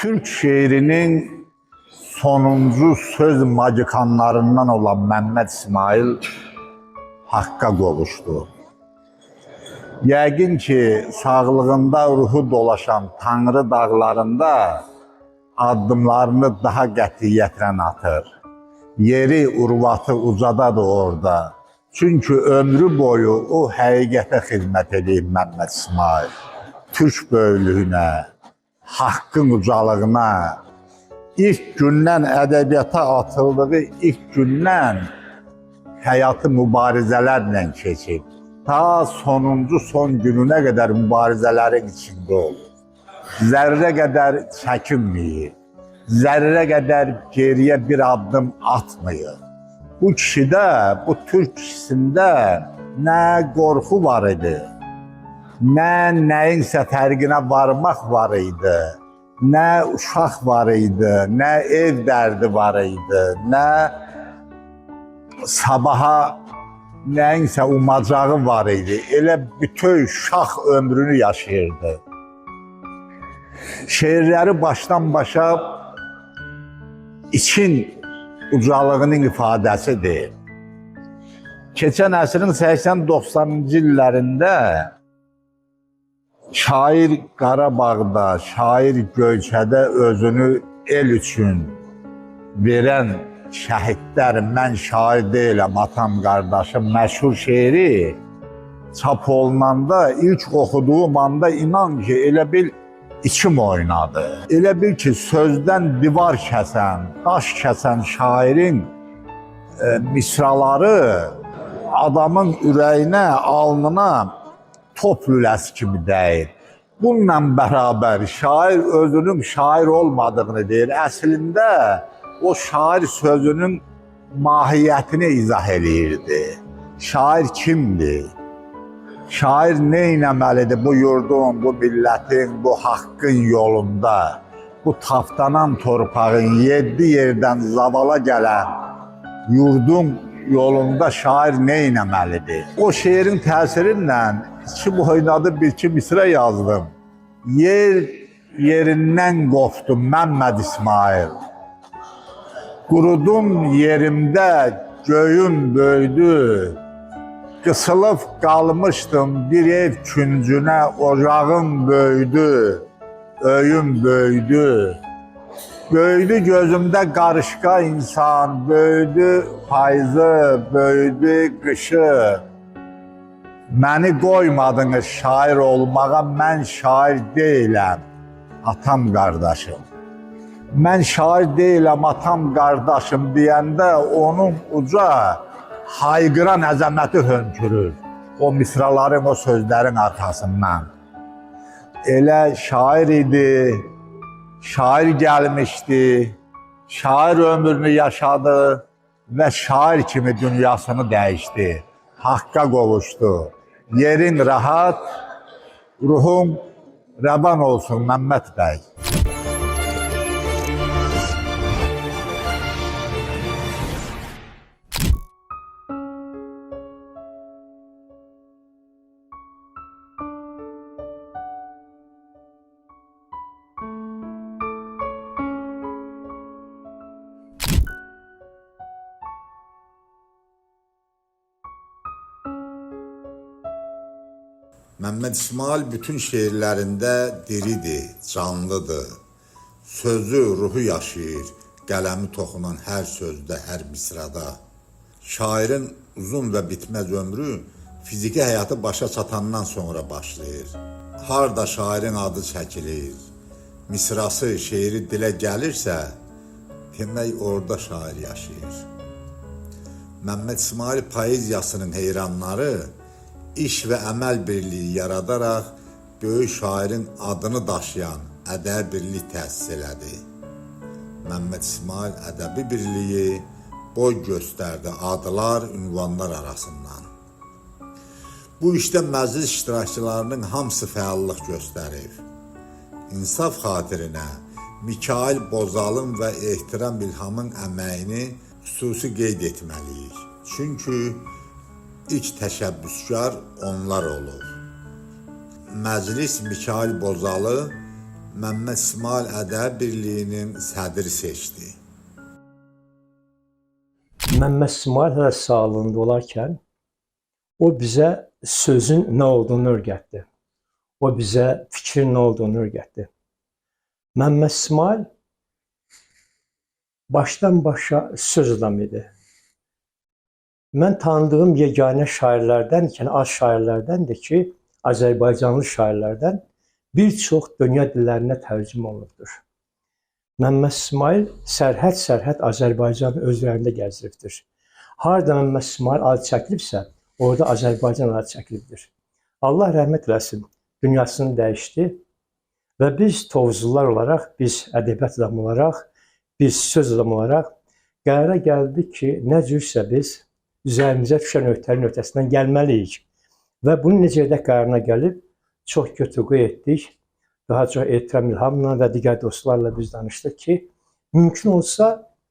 Türk şeirinin sonuncu söz magikanlarından olan Məhəmməd İsmail haqqa qovuşdu. Yəqin ki, sağlığında ruhu dolaşan Tanrı dağlarında addımlarını daha qətiyyətlə atır. Yeri, urvatı ucadadır orada. Çünkü ömrü boyu o həqiqətə xidmət edib Məhəmməd İsmail. Türk böyüklüyünə, haqqın ucalığına, ilk gündən ədəbiyyata atıldığı ilk gündən həyatı mübarizələrlə keçib. Ta sonuncu son gününə qədər mübarizələrin içində olur. Zərrə qədər çəkinməyib, zərrə qədər geriyə bir addım atmayıb. Bu kişidə, bu Türk kişisində nə qorxu var idi, nə nəyinsə tərqinə varmaq var idi, nə uşaq var idi, nə ev dərdi var idi, nə sabaha nəyinsə umacağı var idi. Elə bütün şax ömrünü yaşayırdı. Şeirləri başdan başa için ucalığının ifadəsidir. Keçən əsrin 80-90-cı illərində şair Qarabağda, şair Göyçədə özünü el üçün verən şəhidlər, mən şair deyiləm, atam, qardaşım, məşhur şeiri çap olunanda, ilk oxuduğum anda inan ki, elə bil içim oynadı. Elə bil ki, sözdən divar kəsən, daş kəsən şairin misraları adamın ürəyinə, alnına top lüləsi kimi dəyir. Bununla bərabər şair özünün şair olmadığını deyir. Əslində o şair sözünün mahiyyətini izah eləyirdi. Şair kimdir? Şair nə etməlidir bu yurdun, bu millətin, bu haqqın yolunda, bu taftanan torpağın 7 yerdən zavala gələn yurdun yolunda şair nə etməlidir? O şeirin təsirinlə içim oynadı, bir-iki misra yazdım. Yer yerindən qopdum Məhəmməd İsmail. Qurudum yerimdə göyüm böyüdü. Qısılıb qalmışdım bir ev küncünə, ocağım böyüdü, öyüm böyüdü. Böyüdü gözümdə qarışqa insan, böyüdü payızı, böyüdü qışı. Məni qoymadınız şair olmağa, mən şair deyiləm, atam, qardaşım. Mən şair deyiləm, atam, qardaşım deyəndə onun uca hayqıran əzəməti hönkürür. O misraların, o sözlərin arxasından. Elə şair idi, şair gəlmişdi, şair ömrünü yaşadı və şair kimi dünyasını dəyişdi. Haqqa qovuşdu. Yerin rahat, ruhun rəvan olsun Məhəmməd bəy. Məhəmməd İsmail bütün şeirlərində diridir, canlıdır. Sözü, ruhu yaşayır, qələmi toxunan hər sözdə, hər misrada. Şairin uzun və bitməz ömrü fiziki həyatı başa çatandan sonra başlayır. Harda şairin adı çəkilir, misrası, şeiri dilə gəlirsə, demək orada şair yaşayır. Məhəmməd İsmail poeziyasının heyranları iş və əməl birliyi yaradaraq böyük şairin adını daşıyan ədəbi birlik təsis elədi. Məhəmməd İsmail ədəbi birliyi boy göstərdi adlar, ünvanlar arasından. Bu işdə məclis iştirakçılarının hamısı fəallıq göstərib. İnsaf xatirinə Mikail Bozalın və Ehtiram İlhamın əməyini xüsusi qeyd etməliyik. Çünki İlk təşəbbüskar onlar olur. Məclis Mikail Bozalı Məmməd İsmail Ədəb Birliyinin sədri seçdi. Məmməd İsmail hələ sağlığında olarkən o bizə sözün nə olduğunu öyrətdi. O bizə fikrin nə olduğunu öyrətdi. Məmməd İsmail başdan başa söz adamı idi. Mən tanıdığım yeganə şairlərdən, yəni az şairlərdəndir ki, Azərbaycanlı şairlərdən bir çox dünya dillərinə tərcümə olunubdur. Məmməd İsmail sərhəd Azərbaycanı özlərində gəzdiribdir. Harada Məmməd İsmail adı çəkilibsə, orada Azərbaycan adı çəkilibdir. Allah rəhmət eləsin, dünyasını dəyişdi və biz Tovuzlular olaraq, biz ədəbiyyat adamı olaraq, biz söz adamı olaraq qərara gəldik ki, nə cürsə biz üzərimizə düşən öhdənin öhdəsindən gəlməliyik. Və bunu necə edək qərarına gəlib, çox götür-qoy etdik. Daha çox Ehtiram İlhamla və digər dostlarla biz danışdıq ki, mümkün olsa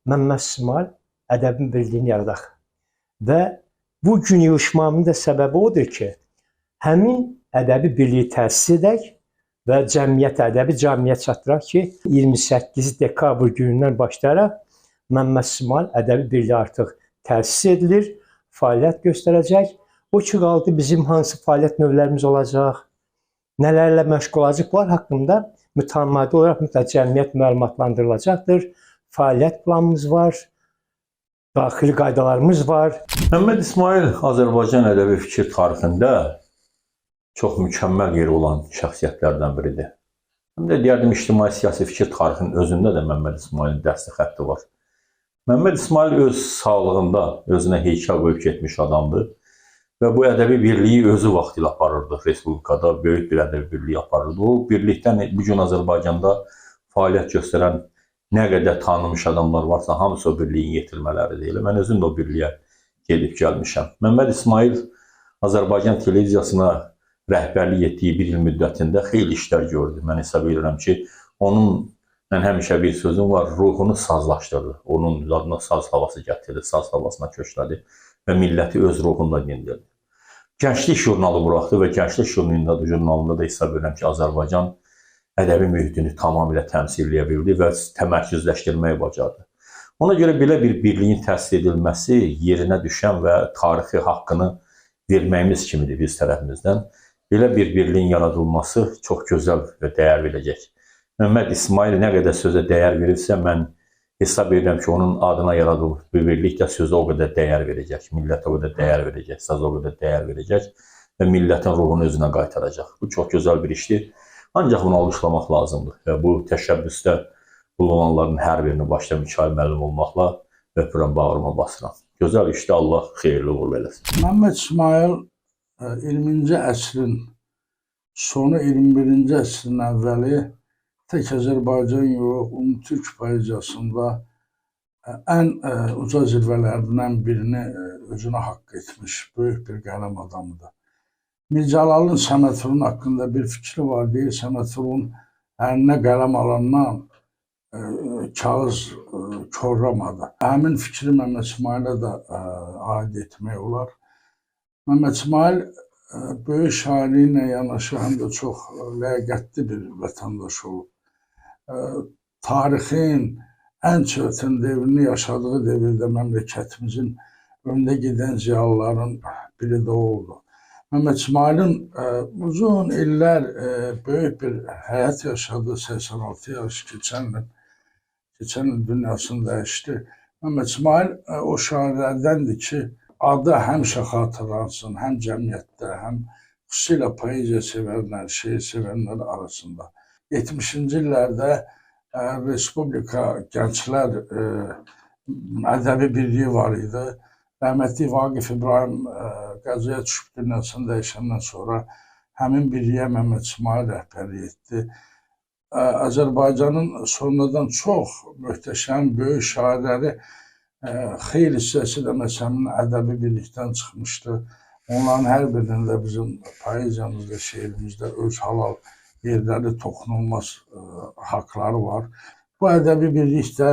Məmməd İsmail ədəbin birliyini yaradaq. Və bu gün yığışmamın da səbəbi odur ki, həmin ədəbi birliyi təsis edək və ədəbi cəmiyyət çatdıraq ki, 28 dekabr günündən başlayaraq Məmməd İsmail ədəbi birliyi artıq təsis edilir, fəaliyyət göstərəcək. O ki, qaldı bizim hansı fəaliyyət növlərimiz olacaq, nələrlə məşğul olacaq, bunlar haqqında mütəmadi olaraq cəmiyyət məlumatlandırılacaqdır. Fəaliyyət planımız var, daxili qaydalarımız var. Məmməd İsmail Azərbaycan ədəbi fikir tarixində çox mükəmməl yeri olan şəxsiyyətlərdən biridir. Həm də deyərdim, ictimai-siyasi fikir tarixinin özündə də Məmməd İsmailin dəsti xətti var. Məmməd İsmail öz sağlığında özünə heykəl qoyub getmiş adamdır və bu ədəbi birliyi özü vaxtilə aparırdı. Respublikada böyük bir ədəbi birliyi aparırdı. O birlikdən bu gün Azərbaycanda fəaliyyət göstərən nə qədər tanınmış adamlar varsa, hamısı o birliyin yetirmələridir. Mən özüm də o birliyə gedib gəlmişəm. Məmməd İsmail Azərbaycan televiziyasına rəhbərlik etdiyi bir il müddətində xeyli işlər gördü. Mən hesab edirəm ki, mən həmişə bir sözüm var, ruhunu sazlaşdırdı. Onun adına saz havası gətirdi, saz havasına köçlədi və milləti öz ruhunda dindirdi. Gənclik jurnalı buraxdı və Gənclik jurnalında da hesab edirəm ki, Azərbaycan ədəbi mühitini tamamilə təmsil edə bildi və təmərküzləşdirməyi bacardı. Ona görə belə bir birliyin təsis edilməsi yerinə düşən və tarixi haqqını verməyimiz kimidir biz tərəfimizdən. Belə bir birliyin yaradılması çox gözəl və dəyər verəcək. Məmməd İsmail nə qədər sözə dəyər verirsə, mən hesab edirəm ki, onun adına yaradılmış bir birlik də sözə o qədər dəyər verəcək, millətə o qədər dəyər verəcək, saza o qədər dəyər verəcək və millətin ruhunu özünə qaytaracaq. Bu çox gözəl bir işdir. Ancaq bunu alqışlamaq lazımdır və bu təşəbbüsdə bulunanların hər birini başda Mikail müəllim olmaqla öpürəm, bağrıma basıram. Gözəl işdir, Allah xeyirli uğurlu eləsin. Məmməd İsmail 20-ci əsrin sonu, 21-ci əsrin əvvəli tək Azərbaycan yox, Türk poeziyasında ən uca zirvələrindən birini özünə haqq etmiş böyük bir qələm adamıdır. Mircəlalın Səməd Vurğun haqqında bir fikri var, deyir, Səməd Vurğun əlinə qələm alandan kağız korlamadı. Həmin fikri Məmməd İsmailə də aid etmək olar. Məmməd İsmail böyük şairi ilə yanaşı həm də çox ləyaqətli bir vətəndaş olub. Tarixin ən çətin devrini yaşadığı devirdə məmləkətimizin öndə gedən ziyalıların biri də oldu. Məmməd İsmailin uzun illər böyük bir həyat yaşadı, 86 yaş keçən il dünyasını dəyişdi. Məmməd İsmail o şairlərdəndir ki, adı həmişə xatırlansın, həm cəmiyyətdə, həm xüsusilə poeziya sevənlər, şeir sevənlər arasında. 70-ci illərdə Respublika Gənclər Ədəbi Birliyi var idi. Rəhmətli Vaqif İbrahim qəzaya düşüb dünyasını dəyişəndən sonra həmin birliyə Məmməd İsmail rəhbərlik etdi. Azərbaycanın sonradan çox möhtəşəm, böyük şairləri xeyli hissəsi də məsələn ədəbi birlikdən çıxmışdı. Onların hər birində bizim poeziyamızda, şeirimizdə öz halal yerləri toxunulmaz haqları var. Bu ədəbi birlikdə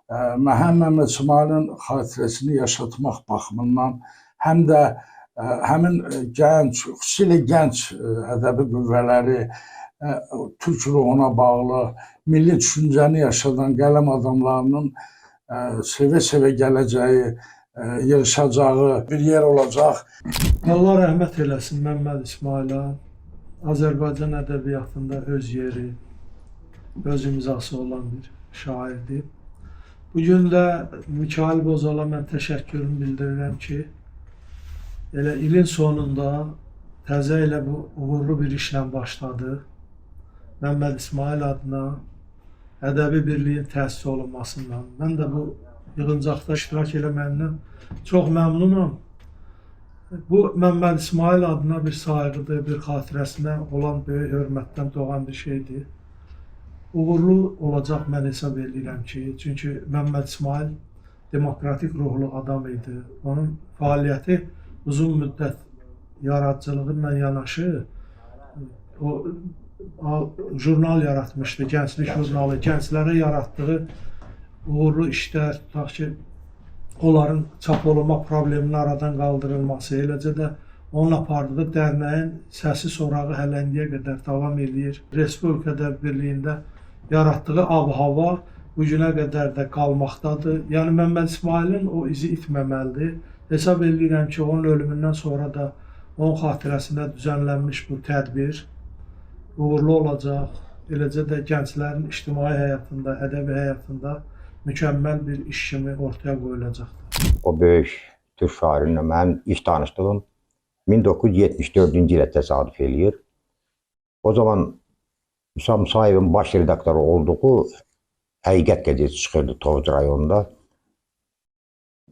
həm Məmməd İsmailin xatirəsini yaşatmaq baxımından, həm də həmin gənc, xüsusilə gənc ədəbi qüvvələri türk ruhuna bağlı, milli düşüncəni yaşadan qələm adamlarının sevə-sevə gələcəyi, yarışacağı bir yer olacaq. Allah rəhmət eləsin Məmməd İsmayıla. Azərbaycan ədəbiyyatında öz yeri, öz imzası olan bir şairdir. Bugün də Mikail Bozala mən təşəkkürümü bildirirəm ki, elə ilin sonunda təzə ilə bu uğurlu bir işlə başladı. Məmməd İsmayıl adına ədəbi birliyin təsis olunmasından. Mən də bu yığıncaqda iştirak eləməyimdən çox məmnunam. Bu Məmməd İsmayıl adına bir sayğıdır, bir xatirəsinə olan böyük hörmətdən doğan bir şeydir. Uğurlu olacaq mən hesab edirəm ki, çünki Məmməd İsmayıl demokratik ruhlu adam idi. Onun fəaliyyəti uzun müddət yaradıcılığı ilə yanaşı, o jurnal yaratmışdı, gənclik jurnalı, gənclərə yaratdığı uğurlu işlər, tutaq ki, onların çap olunma probleminin aradan qaldırılması, eləcə də onun apardığı dərnəyin səsi sorağı hələ indiyə qədər davam edir. Respublika Ədəbi Birliyində yaratdığı ab-hava bu günə qədər də qalmaqdadır. Yəni Məmməd İsmayılın o izi itməməlidir. Hesab edirəm ki, onun ölümündən sonra da onun xatirəsinə düzənlənmiş bu tədbir uğurlu olacaq. Eləcə də gənclərin ictimai həyatında, ədəbi həyatında mükəmməl bir iş kimi ortaya qoyulacaqdır. O böyük Türk şairinlə mənim ilk tanışlığım 1974-cü ilə təsadüf eləyir. O zaman Musa Musayevin baş redaktoru olduğu Həqiqət qəzeti çıxırdı Tovuz rayonunda.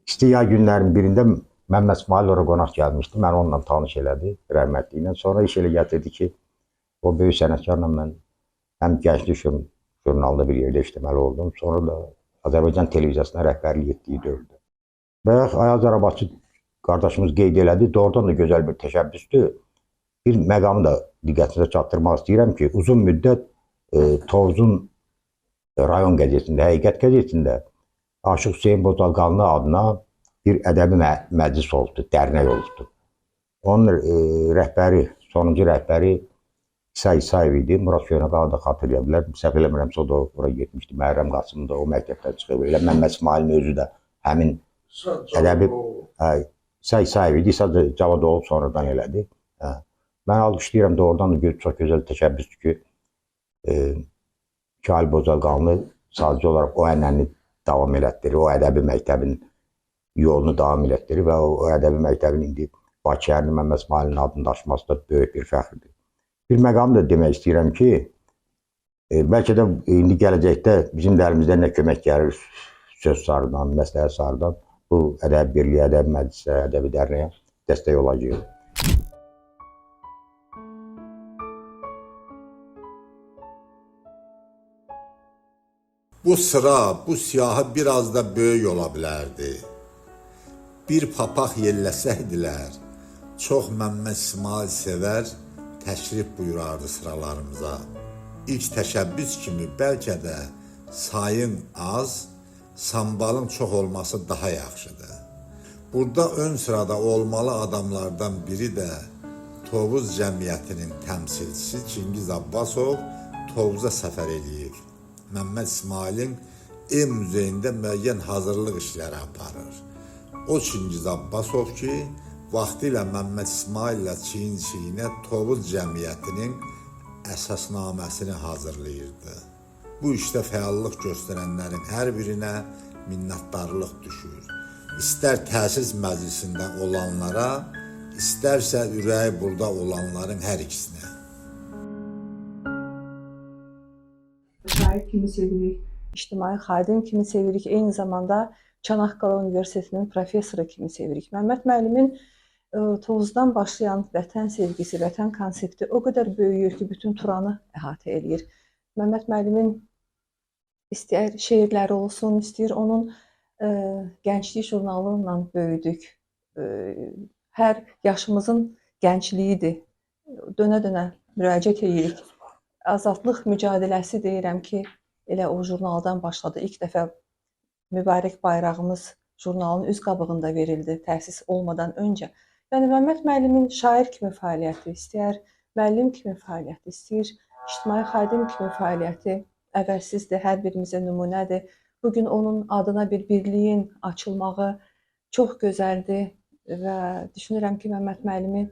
İstiya günlərin birində Məmməd İsmayıl oraya qonaq gəlmişdi. Mən onunla tanış elədi, rəhmətli ilə. Sonra iş elə gətirdi ki, o böyük sənətkarla mən həm gənclik jurnalında bir yerdə işləməli oldum. Sonra da Azərbaycan televiziyasına rəhbərlik etdiyi dövrdə. Bayaq Ayaz Arabatçı qardaşımız qeyd elədi, doğrudan da gözəl bir təşəbbüsdür. Bir məqamı da diqqətinizə çatdırmaq istəyirəm ki, uzun müddət Tovuzun rayon qəzetində, Həqiqət qəzetində Aşıq Hüseyn Bozalqanlı adına bir ədəbi məclis oldu, dərnək oldu. Onun rəhbəri, sonuncu rəhbəri İsa İsayev idi. Murad Şöynəqalı da xatırlaya bilər. Səhv eləmirəmsə o da oraya getmişdi. Məhrəm Qasım da o məktəbdən çıxıb. Elə Məmməd İsmayılın özü də həmin ədəbi İsa İsayev idi. İsa Cavadoğlu sonradan elədi. Mən alqışlayıram doğrudan da çox gözəl təşəbbüsdür ki, Mikail Bozalqanlı sadəcə olaraq o ənənəni davam elətdirir, o ədəbi məktəbin yolunu davam elətdirir və o ədəbi məktəbin indi Bakı şəhərinin Məmməd İsmayılın adını daşıması da böyük bir fəxrdir. Bir məqam da demək istəyirəm ki, bəlkə də indi gələcəkdə bizim də əlimizdən nə kömək gəlir söz sarıdan, məsləhət sarıdan bu ədəbi birliyə, ədəbi məclisə, ədəbi dərnəyə dəstək olacaq. Bu sıra, bu siyahı biraz da böyük ola bilərdi. Bir papaq yelləsəydilər, çox Məmməd İsmayıl sevər, təşrif buyurardı sıralarımıza. İlk təşəbbüs kimi bəlkə də sayın az, sambalın çox olması daha yaxşıdır. Burada ön sırada olmalı adamlardan biri də Tovuz cəmiyyətinin təmsilçisi Çingiz Abbasov Tovuza səfər eləyir. Məmməd İsmayılın ev muzeyində müəyyən hazırlıq işləri aparır. O Çingiz Abbasov ki, vaxtilə Məmməd İsmayıllə çiyin-çiyinə Tovuz cəmiyyətinin əsasnaməsini hazırlayırdı. Bu işdə fəallıq göstərənlərin hər birinə minnətdarlıq düşür. İstər təsis məclisində olanlara, istərsə ürəyi burada olanların hər ikisinə. Şair kimi sevirik, ictimai xadim kimi sevirik, eyni zamanda Çanaqqala Universitetinin professoru kimi sevirik. Məmməd müəllimin Tovuzdan başlayan vətən sevgisi, vətən konsepti o qədər böyüyür ki, bütün Turanı əhatə edir. Məmməd müəllimin istəyir şeirləri olsun, istəyir onun gənclik jurnalı ilə böyüdük. Hər yaşımızın gəncliyidir. Dönə-dönə müraciət edirik. Azadlıq mücadiləsi deyirəm ki, elə o jurnaldan başladı. İlk dəfə mübarək bayrağımız jurnalın üz qabığında verildi, təsis olmadan öncə. Yəni Məmməd müəllimin şair kimi fəaliyyəti istəyir, müəllim kimi fəaliyyəti istəyir, İctimai xadim kimi fəaliyyəti əvəzsizdir, hər birimizə nümunədir. Bugün onun adına bir birliyin açılmağı çox gözəldir və düşünürəm ki, Məmməd müəllimi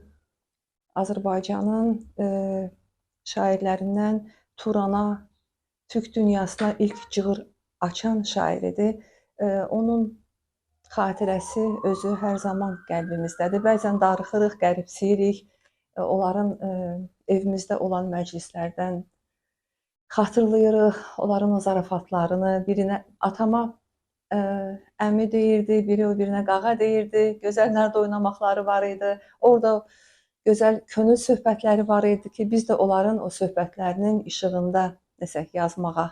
Azərbaycanın şairlərindən Turana, Türk dünyasına ilk cığır açan şairidir. Onun xatirəsi özü hər zaman qəlbimizdədir. Bəzən darıxırıq, qəribsiyirik. Onların evimizdə olan məclislərdən xatırlayırıq, onların o zarafatlarını. Birinə atama əmi deyirdi, biri o birinə qağa deyirdi. Gözəl nərdə oynamaqları var idi. Orada gözəl könül söhbətləri var idi ki, biz də onların o söhbətlərinin işığında desək yazmağa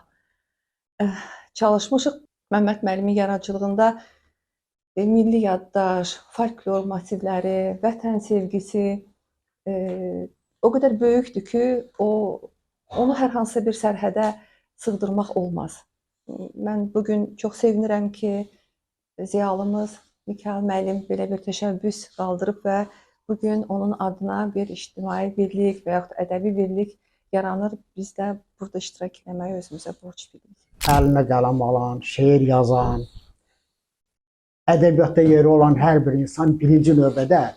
çalışmışıq. Məmməd müəllimin yaradıcılığında milli yaddaş, folklor motivləri, vətən sevgisi o qədər böyükdür ki, onu hər hansı bir sərhədə sığdırmaq olmaz. Mən bugün çox sevinirəm ki, ziyalımız Mikayıl müəllim belə bir təşəbbüs qaldırıb və bugün onun adına bir ictimai birlik və yaxud ədəbi birlik yaranır. Biz də burada iştirak etməyi özümüzə borc bilirik. Əlinə qələm alan, şeir yazan, ədəbiyyatda yeri olan hər bir insan birinci növbədə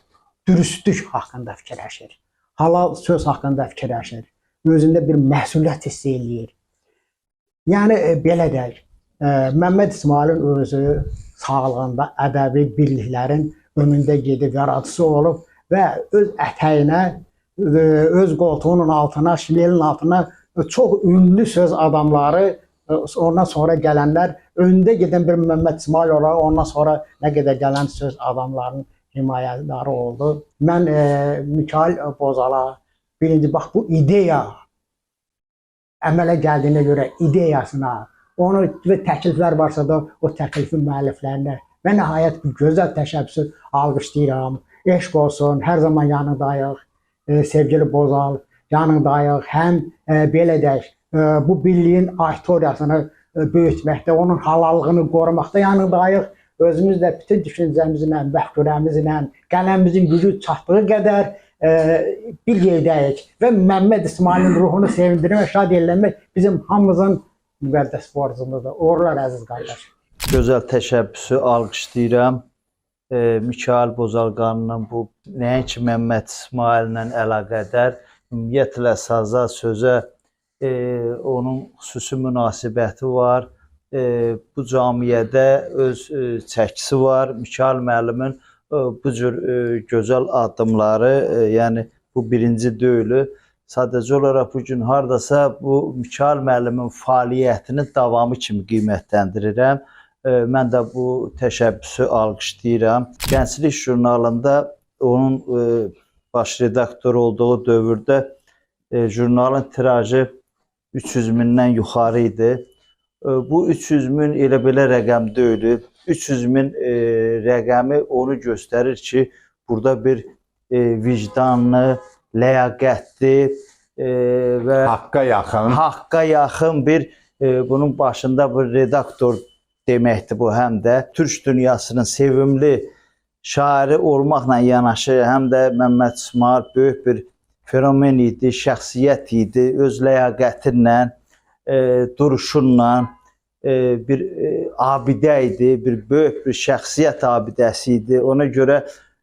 dürüstlük haqqında fikirləşir. Halal söz haqqında fikirləşir. Özündə bir məsuliyyət hiss eləyir. Yəni, belə deyək, Məmməd İsmailin özü sağlığında ədəbi birliklərin önündə gedib yaradıcısı olub və öz ətəyinə, öz qoltuğunun altına, şinelin altına çox ünlü söz adamları, ondan sonra gələnlər öndə gedən bir Məmməd İsmail olaraq, ondan sonra nə qədər gələn söz adamlarının himayədarı oldu. Mən Mikayıl Bozala birinci, bax bu ideya əmələ gəldiyinə görə ideyasına, onu və təkliflər varsa da o təklifin müəlliflərinə və nəhayət bu gözəl təşəbbüsü alqışlayıram. Eşq olsun, hər zaman yanındayıq. Sevgili Bozal, yanındayıq. Həm belə deyək, bu birliyin auditoriyasını böyütməkdə, onun halallığını qorumaqda yanındayıq. Özümüz də bütün düşüncəmizlə, məfkurəmizlə, qələmimizin gücü çatdığı qədər bir yerdəyik və Məmməd İsmailin ruhunu sevindirmək, şad eləmək bizim hamımızın müqəddəs borcumuzdur. Uğurlar əziz qardaş. Gözəl təşəbbüsü alqışlayıram. Mikayıl Bozalqanının bu nəinki Məmməd İsmaillə əlaqədar, ümumiyyətlə saza, sözə onun xüsusi münasibəti var. Bu camiyyədə öz çəkisi var. Mikayıl müəllimin bu cür gözəl addımları, yəni bu birinci deyil. Sadəcə olaraq bugün hardasa bu Mikayıl müəllimin fəaliyyətinin davamı kimi qiymətləndirirəm. Mən də bu təşəbbüsü alqışlayıram. Gənclik jurnalında onun baş redaktor olduğu dövrdə jurnalın tirajı 300 mindən yuxarı idi. Bu 300 min elə belə rəqəm deyil. 300 min rəqəmi onu göstərir ki, burada bir vicdanlı, ləyaqətli və haqqa yaxın bir, bunun başında bir redaktor deməkdir bu, həm də Türk dünyasının sevimli şairi olmaqla yanaşı, həm də Məmməd İsmail böyük bir fenomen idi, şəxsiyyət idi, öz ləyaqətinlə, duruşunla bir abidə idi, bir böyük bir şəxsiyyət abidəsi idi. Ona görə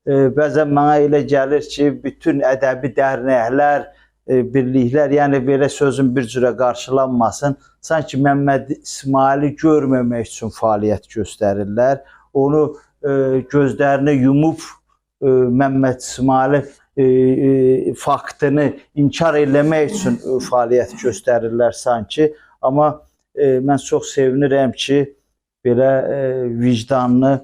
bəzən mənə elə gəlir ki, bütün ədəbi dərnəklər, birliklər, yəni belə sözün bir cürə qarşılanmasın, sanki Məmməd İsmaili görməmək üçün fəaliyyət göstərirlər. Onu gözlərini yumub Məmməd İsmaili faktını inkar eləmək üçün fəaliyyət göstərirlər sanki. Amma mən çox sevinirəm ki, belə vicdanlı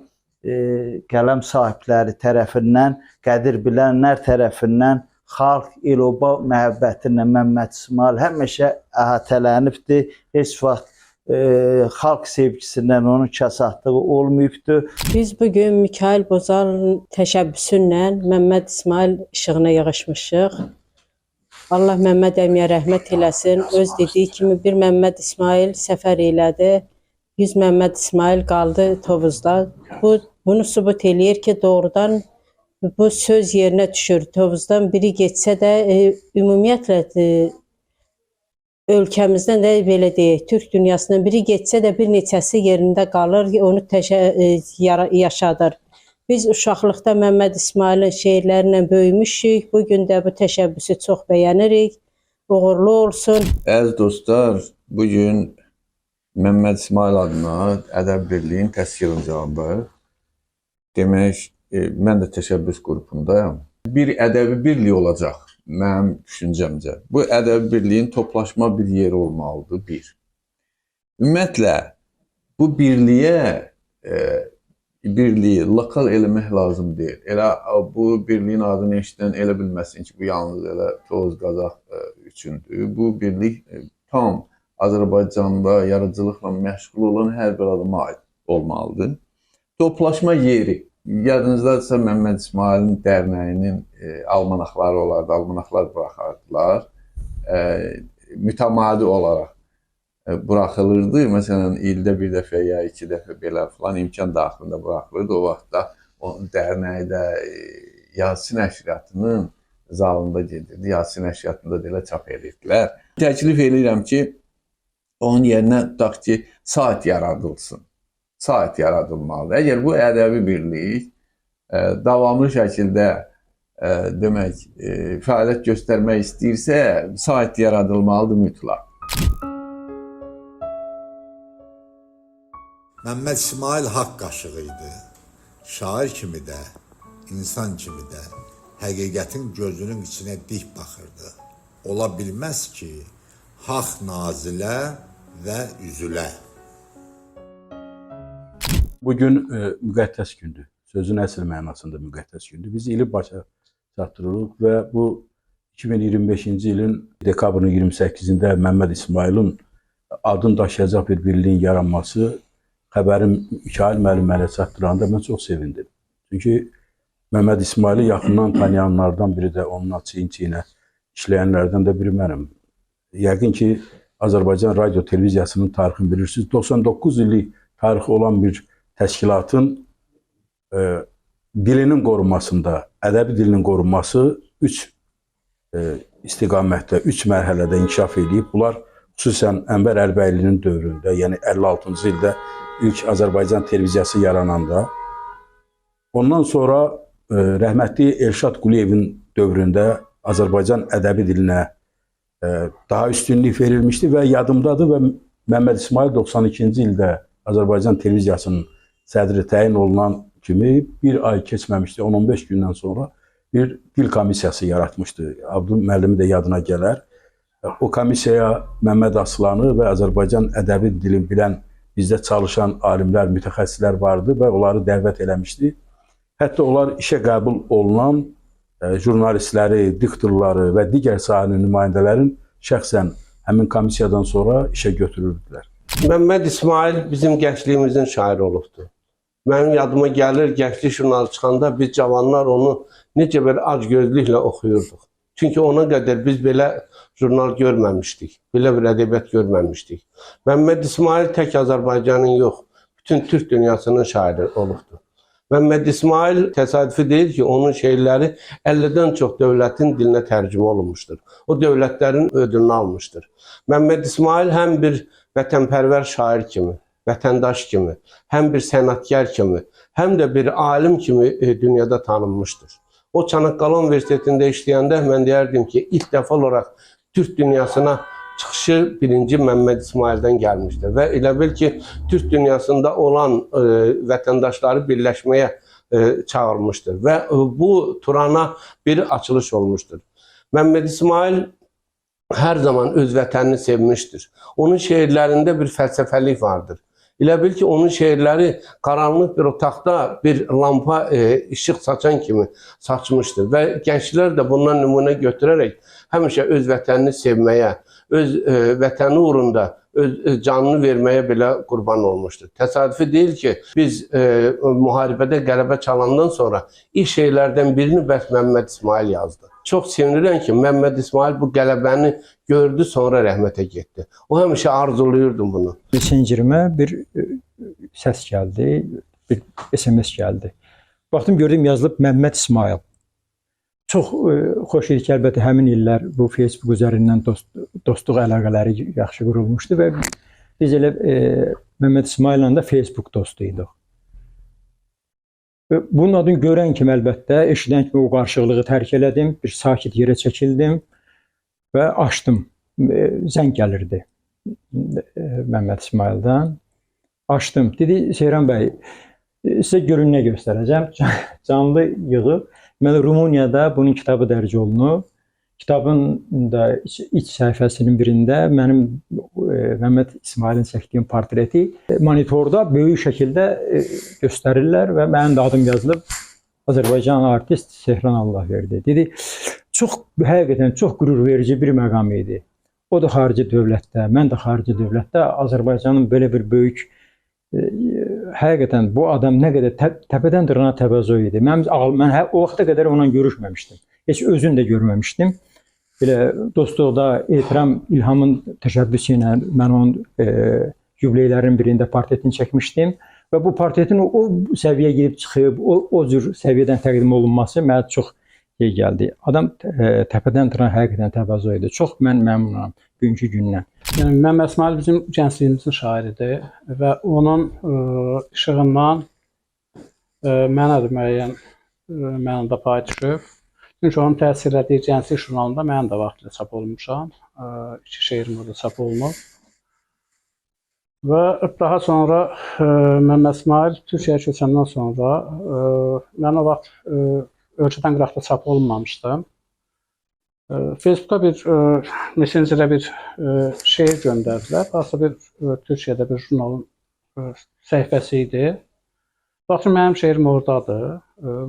qələm sahibləri tərəfindən, qədir bilənlər tərəfindən xalq, el-oba məhəbbətinlə Məmməd İsmail həmişə əhatələnibdir. Heç vaxt xalq sevgisindən onun kəsatlığı olmayıbdır. Biz bugün Mikayıl Bozalın təşəbbüsü ilə Məmməd İsmail işığına yığışmışıq. Allah Məmməd əmiyə rəhmət eləsin. Öz dediyi kimi bir Məmməd İsmail səfər elədi. 100 Məmməd İsmail qaldı Tovuzda. Bunu sübut eləyir ki, doğrudan bu söz yerinə düşür. Tovuzdan biri geçsə də ümumiyyətlə ölkəmizdən də belə deyək, Türk dünyasından biri getsə də bir neçəsi yerində qalır, onu yaşadır. Biz uşaqlıqda Məmməd İsmailin şeirlərlə böyümüşük. Bu gün də bu təşəbbüsü çox bəyənirik. Uğurlu olsun. Əziz dostlar, bugün Məmməd İsmail adına Ədəb Birliyin təşkilatı. Demək, mən də təşəbbüs qrupundayım. Bir ədəbi birlik olacaq, mənim düşüncəmcə. Bu ədəbi birliyin toplaşma bir yeri olmalıdır, bir. Ümumiyyətlə, bu birliyi lokal eləmək lazım deyil. Elə bu birliyin adını eşidən elə bilməsin ki, bu yalnız elə Tovuz Qazax üçündür. Bu birlik tam Azərbaycanda yaradıcılıqla məşğul olan hər bir adama aid olmalıdır. Toplaşma yeri. Yadınızdadırsa Məmməd İsmailin dərnəyinin almanaqları olardı, almanaqlar buraxardılar. Mütəmadi olaraq buraxılırdı. Məsələn, ildə bir dəfə ya iki dəfə belə falan imkan daxilində buraxılırdı. O vaxtda onun dərnəkdə Yasin Nəşriyyatının zalında gedirdi. Yasin Nəşriyyatında da elə çap edirdilər. Təklif edirəm ki, onun yerinə tutaq ki, saat yaradılsın. Saat yaradılmalıdır. Əgər bu ədəbi birlik davamlı şəkildə demək, fəaliyyət göstərmək istəyirsə, saat yaradılmalıdır mütləq. Məmməd İsmail haqq qaşığı idi. Şair kimi də, insan kimi də həqiqətin gözünün içinə dik baxırdı. Ola bilməz ki, haqq nazilə və üzülə. Bugün müqəddəs gündür. Sözün əsl mənasında müqəddəs gündür. Biz ili başa çatdırırıq və bu 2025-ci ilin dekabrın 28-də Məmməd İsmailin adını daşıyacaq bir birliyin yaranması xəbərin Mikail müəllimə çatdıranda mən çox sevindim. Çünki Məmməd İsmaili yaxından tanıyanlardan biri də onunla çiyin-çiyinə işləyənlərdən də biri mənim. Yəqin ki, Azərbaycan radio televiziyasının tarixini bilirsiniz. 99 illik tarixi olan bir təşkilatın dilinin qorunmasında, ədəbi dilinin qorunması 3 istiqamətdə, 3 mərhələdə inkişaf edib. Bunlar xüsusən Ənvər Əlbəylinin dövründə, yəni 56-cı ildə ilk Azərbaycan televiziyası yarananda, ondan sonra rəhmətli Elşad Quliyevin dövründə Azərbaycan ədəbi dilinə daha üstünlük verilmişdi və yadımdadır və Məmməd İsmail 92-ci ildə Azərbaycan televiziyasının sədri təyin olunan kimi bir ay keçməmişdi, 10-15 gündən sonra bir dil komissiyası yaratmışdı. Abdul müəllimi də yadına gələr. O komissiyaya Məmməd Aslanı və Azərbaycan ədəbi dilini bilən bizdə çalışan alimlər, mütəxəssislər vardı və onları dəvət eləmişdi. Hətta onlar işə qəbul olunan jurnalistləri, diktorları və digər sahənin nümayəndələrin şəxsən həmin komissiyadan sonra işə götürürdülər. Məmməd İsmail bizim gəncliyimizin şairi olubdur. Mənim yadıma gəlir, gənclik jurnalı çıxanda biz cavanlar onu necə bir acgözlüklə oxuyurduq. Çünki ona qədər biz belə jurnal görməmişdik, belə bir ədəbiyyat görməmişdik. Məmməd İsmail tək Azərbaycanın yox, bütün Türk dünyasının şairi olubdur. Məmməd İsmail təsadüfi deyil ki, onun şeirləri 50-dən çox dövlətin dilinə tərcümə olunmuşdur. O dövlətlərin ödülünü almışdır. Məmməd İsmail həm bir vətənpərvər şair kimi, vətəndaş kimi, həm bir sənətkar kimi, həm də bir alim kimi dünyada tanınmışdır. O Çanakkale Universitetində işləyəndə mən deyərdim ki, ilk dəfə olaraq Türk dünyasına çıxışı birinci Məmməd İsmaildən gəlmişdir və elə bil ki, Türk dünyasında olan vətəndaşları birləşməyə çağırmışdır və bu Turana bir açılış olmuşdur. Məmməd İsmail hər zaman öz vətənini sevmişdir. Onun şeirlərində bir fəlsəfəlik vardır. Elə bil ki, onun şeirləri qaranlıq bir otaqda bir lampa işıq saçan kimi saçmışdır və gənclər də bundan nümunə götürərək həmişə öz vətənini sevməyə, öz vətəni uğrunda öz canını verməyə belə qurban olmuşdur. Təsadüfi deyil ki, biz müharibədə qələbə çalandan sonra ilk şeirlərdən birini bəs Məmməd İsmail yazdı. Çox sevinirəm ki, Məmməd İsmail bu qələbəni gördü, sonra rəhmətə getdi. O həmişə arzulayırdı bunu. Messengerimə bir səs gəldi, bir SMS gəldi. Baxdım, gördüm yazılıb Məmməd İsmail. çox xoş idi ki, əlbəttə həmin illər bu Facebook üzərindən dostluq əlaqələri yaxşı qurulmuşdu və biz elə Məmməd İsmaillə də Facebook dostu idik. Bunun adını görən kimi əlbəttə, eşidən kimi o qarşılığı tərk elədim, bir sakit yerə çəkildim və açdım. Zəng gəlirdi Məmməd İsmaildən. Açdım. Dedi, Seyran bəy, sizə görün nə göstərəcəm. Canlı yığıb. Deməli, Rumuniyada bunun kitabı dərc olunub. Kitabın da iç səhifəsinin birində mənim Məmməd İsmailin çəkdiyim portreti monitorda böyük şəkildə göstərirlər və mənim də adım yazılıb. Azərbaycan artist Seyran Allahverdi. Dedi, həqiqətən çox qürur verici bir məqam idi. O da xarici dövlətdə, mən də xarici dövlətdə Azərbaycanın belə bir böyük, həqiqətən bu adam nə qədər təpədən dırnağa təvazö idi. Mən o vaxta qədər onunla görüşməmişdim. Heç özünü də görməmişdim. Belə dostluqda ehtiram İlhamın təşəbbüsü ilə mən onun yubileylərin birində portretini çəkmişdim və bu portretin o səviyyəyə gedib çıxıb, o cür səviyyədən təqdim olunması mənə çox iyi gəldi. Adam təpədən dırnağa həqiqətən təvazö idi. Çox mən məmnunam bugünkü gündən. Yəni Məmməd İsmail bizim gəncliyimizin şairidir və onun işığından mənə də müəyyən mənada pay düşüb. Çünki onun təsir etdiyi Gənclik jurnalında mən də vaxtında çap olmuşam. 2 şeirim orada çap olunub. Və daha sonra Məmməd İsmail Türkiyəyə köçəndən sonra mən o vaxt ölkədən qıraqda çap olunmamışdım. Facebook'a bir Messenger'ə bir şeir göndərdilər. Aslında bir Türkiyədə bir jurnalın səhifəsi idi. Baxın, mənim şeirim oradadır.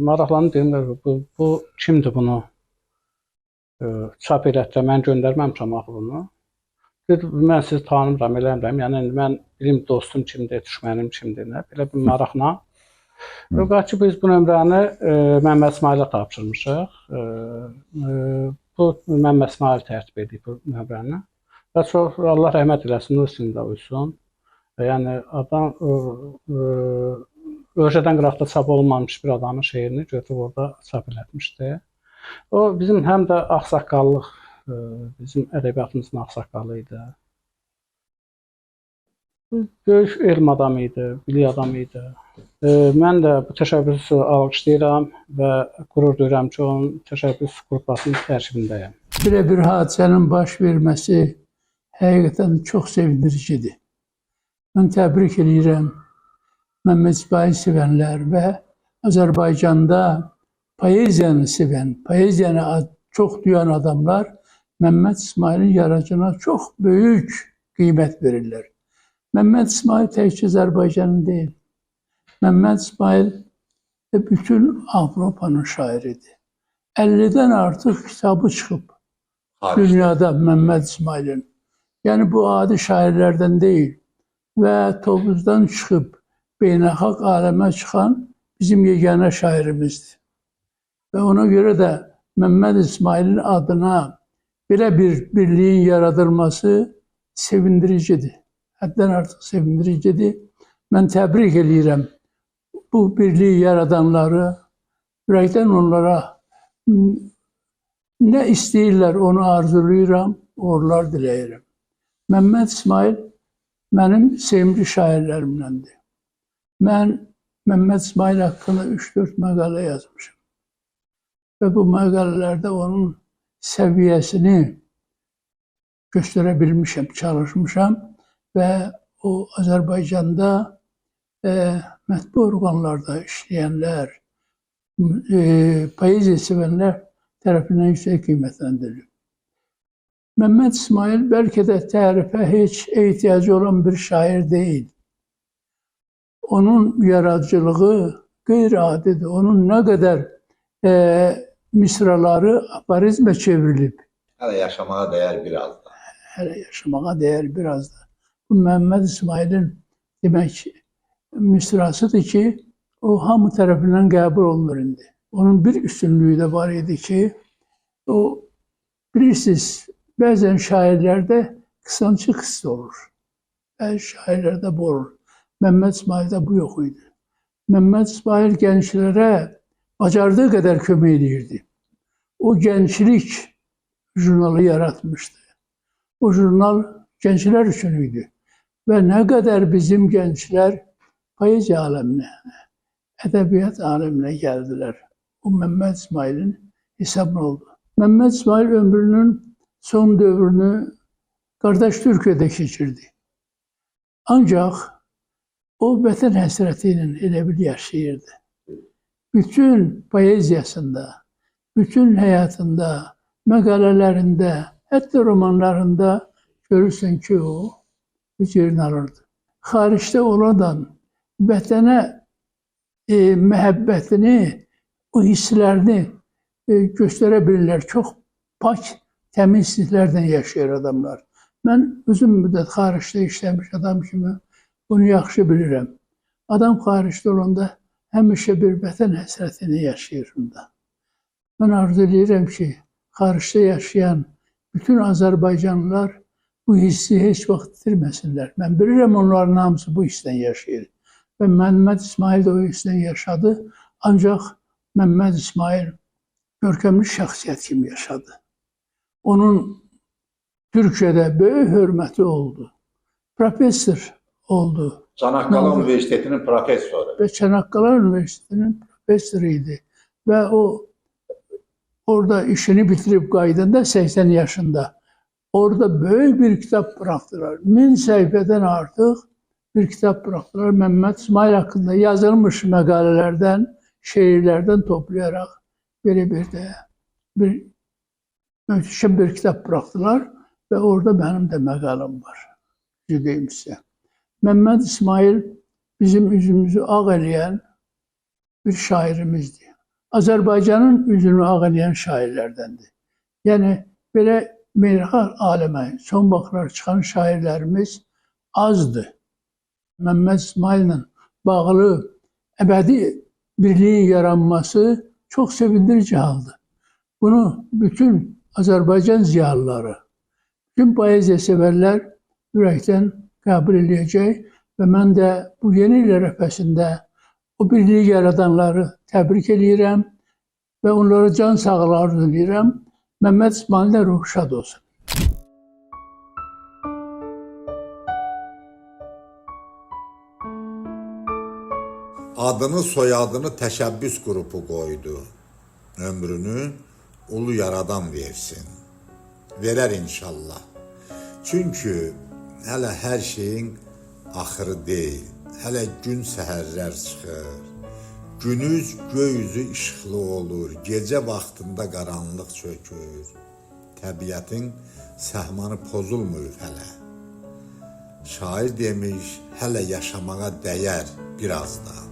Maraqlanıb deyirlər, bu kimdir bunu çap elətdə, mən göndərməmişəm axı bunu. Mən sizi tanımıram, eləmirəm. Yəni, mən bilim dostum kimdir, düşmənim kimdir, nə? Belə bir maraqla. Qaçı biz bu nömrəni Məmməd İsmailə tapşırmışıq. Bu Məmməd İsmail tərtib edib bu nömrəni. Və çox Allah rəhmət eləsin, nur içində uysun. Yəni, adam ölkədən qıraqda çap olmamış bir adamın şeirini götürüb orada çap elətmişdi. O bizim həm də ağsaqqallıq, bizim ədəbiyyatımızın ağsaqqalı idi. Böyük elm adamı idi, bilik adamı idi. Mən də bu təşəbbüsü alqışlayıram və qürur duyuram ki, onun təşəbbüs qruplasının tərkibindəyəm. Belə bir hadisənin baş verməsi həqiqətən çox sevindiricidir. Mən təbrik edirəm Məmməd İsmail sevənlər və Azərbaycanda poeziyanı sevən, poeziyanı çox duyan adamlar Məmməd İsmailin yaradıcılığına çox böyük qiymət verirlər. Məmməd İsmail təkcə Azərbaycanın deyil. Məmməd İsmail bütün Avropanın şairidir. 50-dən artıq kitabı çıxıb dünyada Məmməd İsmailin. Yəni bu adi şairlərdən deyil və Tovuzdan çıxıb beynəlxalq aləmə çıxan bizim yeganə şairimizdir. Və ona görə də Məmməd İsmailin adına belə bir birliyin yaradılması sevindiricidir. Həddən artıq sevindiricidir. Mən təbrik edirəm bu birliyi yaradanları, ürəkdən onlara nə istəyirlər onu arzulayıram, uğurlar diləyirəm. Məmməd İsmail mənim sevimli şairlərimdəndir. Mən Məmməd İsmail haqqında 3-4 məqalə yazmışam. Və bu məqalələrdə onun səviyyəsini göstərə bilmişəm, çalışmışam və o Azərbaycanda mətbu orqanlarda işləyənlər, poeziya sevənlər tərəfindən yüksək qiymətləndirilib. Məmməd İsmail bəlkə də tərifə heç ehtiyacı olan bir şair deyil. Onun yaradıcılığı qeyri-adidir. Onun nə qədər misraları aforizmə çevrilib. Hələ yaşamağa dəyər biraz da. Hələ yaşamağa dəyər biraz da. Bu Məmməd İsmailin demək misrasıdır ki, o hamı tərəfindən qəbul olunur indi. Onun bir üstünlüyü də var idi ki, o bilirsiniz, bəzən şairlərdə qısançı qısa olur. Bəzi şairlərdə bu olur. Məmməd İsmaildə bu yox idi. Məmməd İsmail gənclərə bacardığı qədər kömək edirdi. o gençlik jurnalı yaratmıştı. O jurnal gençler için idi. Ve ne kadar bizim gençler poeziya alemine, edebiyat alemine geldiler. O Mehmet İsmail'in hesabına oldu. Mehmet İsmail ömrünün son dövrünü kardeş Türkiye'de geçirdi. Ancak o vətən həsrətiyle elə bil yaşayırdı. Bütün poeziyasında, bütün hayatında, makalelerinde, hatta romanlarında görürsen ki o bir yerini alırdı. Hariçte oladan vətənə məhəbbətini, o hisslerini gösterebilirler. Çok pak, temiz hislerden yaşıyor adamlar. Ben uzun müddet hariçte işlemiş adam kimi bunu yaxşı bilirəm. Adam hariçte olanda həmişə bir vətən həsrətini yaşayırım da. Ben arzu edirəm ki, hariçte yaşayan bütün Azərbaycanlılar bu hissi hiç vaxt itirməsinlər. Ben bilirəm onların hamısı bu hissdən yaşayır. Ve Mehmet İsmail de o hissdən yaşadı. Ancak Mehmet İsmail görkemli şəxsiyyət kimi yaşadı. Onun Türkiye'de böyük hürmeti oldu. Profesör oldu. Çanakkale Üniversitesi'nin profesörü. Ve Çanakkale Üniversitesi'nin profesörüydü. Ve o orada işini bitirip kaydında 80 yaşında. Orada büyük bir kitap bıraktılar. 1000 sayfadan artık bir kitap bıraktılar. Mehmet İsmail hakkında yazılmış makalelerden, şiirlerden toplayarak bir müthişem bir kitap bıraktılar. Ve orada benim de makalem var. Diyeyim size. Mehmet İsmail bizim yüzümüzü ağ eleyen bir şairimizdi. Azerbaycan'ın yüzünü ağ eleyen şairlerdendi. Yani böyle meyhar aleme son vaxtlar çıkan şairlerimiz azdı. Mehmet İsmail'le bağlı ebedi birliğin yaranması çok sevindirici haldı. Bunu bütün Azerbaycan ziyalıları, bütün poeziya severler yürekten kabul edecek ve ben de bu yeni il ərəfəsində o birliği yaradanları təbrik edirəm ve onlara can sağlığı arzu edirəm. Mehmet İsmail'de ruh şad olsun. Adını soyadını təşəbbüs qrupu koydu. Ömrünü ulu yaradan versin. Verər inşallah. Çünkü hələ hər şeyin axırı deyil. Hələ gün səhərlər çıxır. Günüz göy üzü işıqlı olur. Gecə vaxtında qaranlıq çökür. Təbiətin səhmanı pozulmuyur hələ. Şair demiş, hələ yaşamağa dəyər biraz da.